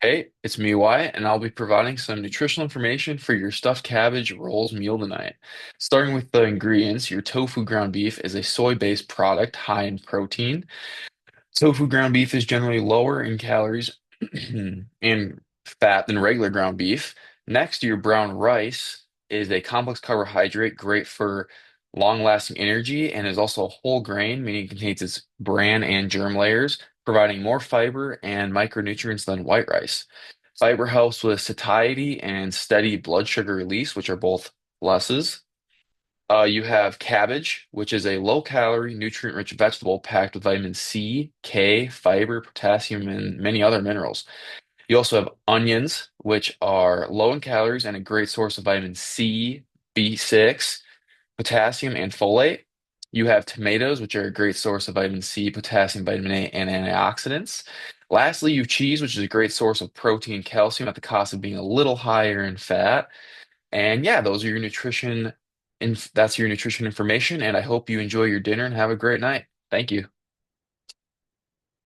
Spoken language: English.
Hey, it's me, Wyatt, and I'll be providing some nutritional information for your stuffed cabbage rolls meal tonight. Starting with the ingredients, your tofu ground beef is a soy-based product high in protein. Tofu ground beef is generally lower in calories and fat than regular ground beef. Next, your brown rice is a complex carbohydrate great for long-lasting energy and is also a whole grain, meaning it contains its bran and germ layers, providing more fiber and micronutrients than white rice. Fiber helps with satiety and steady blood sugar release, which are both pluses. You have cabbage, which is a low-calorie, nutrient-rich vegetable packed with vitamin C, K, fiber, potassium, and many other minerals. You also have onions, which are low in calories and a great source of vitamin C, B6, potassium, and folate. You have tomatoes, which are a great source of vitamin C, potassium, vitamin A, and antioxidants. Lastly, you have cheese, which is a great source of protein, calcium at the cost of being a little higher in fat. And yeah, those are your nutrition, and that's your nutrition information. And I hope you enjoy your dinner and have a great night. Thank you.